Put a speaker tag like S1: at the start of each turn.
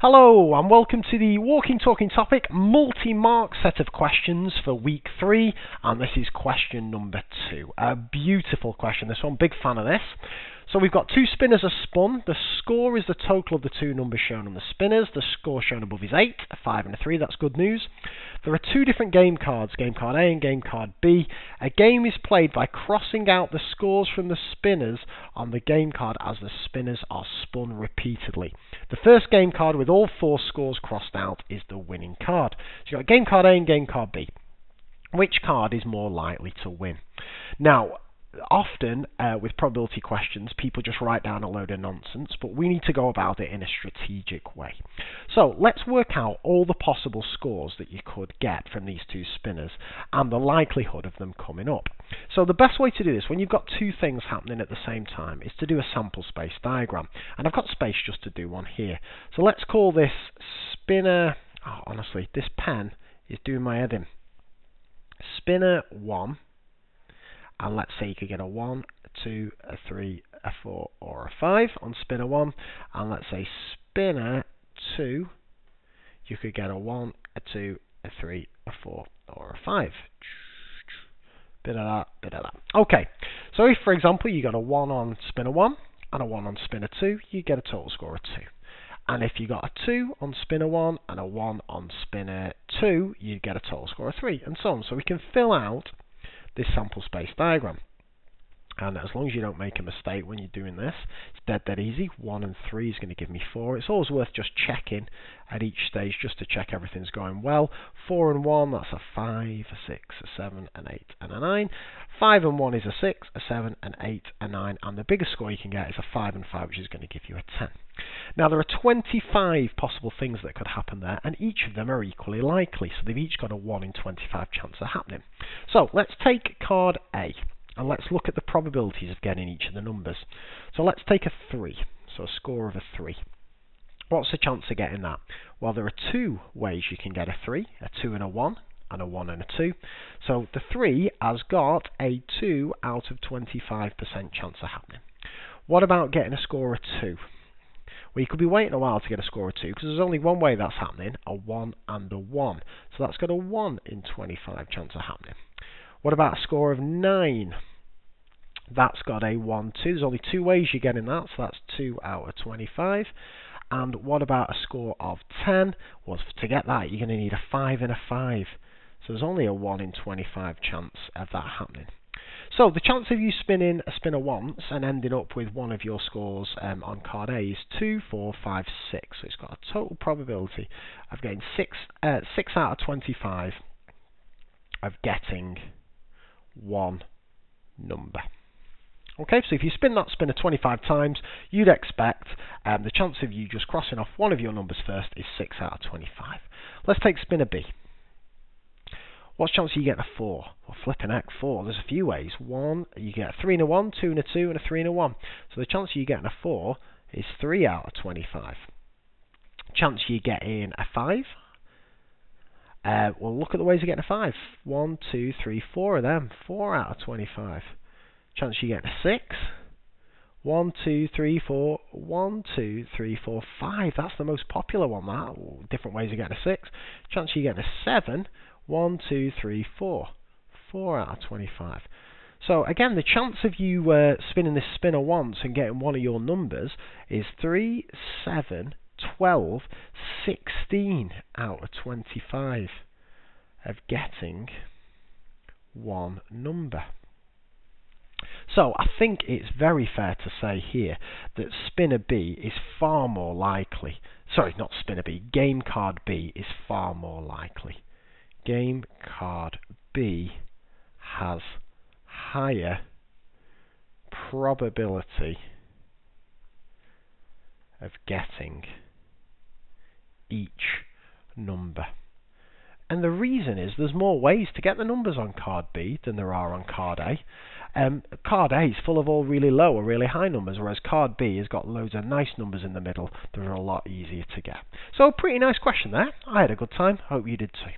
S1: Hello and welcome to the Walking Talking Topic multi-mark set of questions for week 3, and this is question number 2. A beautiful question, this one, big fan of this. So we've got two spinners are spun. The score is the total of the two numbers shown on the spinners. The score shown above is 8, a 5 and a 3, that's good news. There are two different game cards, game card A and game card B. A game is played by crossing out the scores from the spinners on the game card as the spinners are spun repeatedly. The first game card with all 4 scores crossed out is the winning card. So you've got game card A and game card B. Which card is more likely to win? Now, often with probability questions, people just write down a load of nonsense, but we need to go about it in a strategic way. So let's work out all the possible scores that you could get from these two spinners and the likelihood of them coming up. So the best way to do this, when you've got two things happening at the same time, is to do a sample space diagram. And I've got space just to do one here. So let's call this spinner, honestly, this pen is doing my head in. Spinner 1. And let's say you could get a 1, a 2, a 3, a 4 or a 5 on spinner 1. And let's say spinner 2, you could get a 1, a 2, a 3, a 4 or a 5. Bit of that, bit of that. Okay, so if for example you got a 1 on spinner 1 and a 1 on spinner 2, you get a total score of 2. And if you got a 2 on spinner 1 and a 1 on spinner 2, you get a total score of 3, and so on. So we can fill out this sample space diagram, and as long as you don't make a mistake when you're doing this, it's dead easy. 1 and 3 is going to give me 4. It's always worth just checking at each stage just to check everything's going well. 4 and 1, that's a 5, a 6, a 7, an 8 and a 9. 5 and 1 is a 6, a 7, an 8, a 9, and the biggest score you can get is a 5 and 5, which is going to give you a 10. Now there are 25 possible things that could happen there, and each of them are equally likely, so they've each got a 1 in 25 chance of happening. So let's take card A, and let's look at the probabilities of getting each of the numbers. So let's take a 3, so a score of a 3. What's the chance of getting that? Well, there are 2 ways you can get a 3, a 2 and a 1, and a 1 and a 2. So the 3 has got a 2 out of 25% chance of happening. What about getting a score of 2? Well, you could be waiting a while to get a score of 2 because there's only one way that's happening, a 1 and a 1. So that's got a 1 in 25 chance of happening. What about a score of 9? That's got a 1, 2. There's only 2 ways you're getting that, so that's 2 out of 25. And what about a score of 10? Well, to get that, you're going to need a 5 and a 5. So there's only a 1 in 25 chance of that happening. So the chance of you spinning a spinner once and ending up with one of your scores on card A is 2, 4, 5, 6. So it's got a total probability of getting 6 out of 25 of getting one number. Okay, so if you spin that spinner 25 times, you'd expect the chance of you just crossing off one of your numbers first is 6 out of 25. Let's take spinner B. What's the chance you get a 4? Well, flipping heck, 4. There's a few ways. 1, you get a 3 and a 1, 2 and a 2, and a 3 and a 1. So the chance you getting a 4 is 3 out of 25. Chance you getting a 5? Well, look at the ways of getting a 5. 1, 2, 3, 4 of them. 4 out of 25. Chance you getting a 6? 1, 2, 3, 4. 1, 2, 3, 4, 5. That's the most popular one, that. Different ways of getting a 6. Chance you getting a 7? 1, 2, 3, 4. 4 out of 25. So again, the chance of you spinning this spinner once and getting one of your numbers is 3, 7, 12, 16 out of 25 of getting one number. So I think it's very fair to say here that spinner B is far more likely. Sorry, not spinner B. Game card B is far more likely. Game card B has higher probability of getting each number. And the reason is there's more ways to get the numbers on card B than there are on card A. Card A is full of all really low or really high numbers, whereas card B has got loads of nice numbers in the middle that are a lot easier to get. So, pretty nice question there. I had a good time. Hope you did too.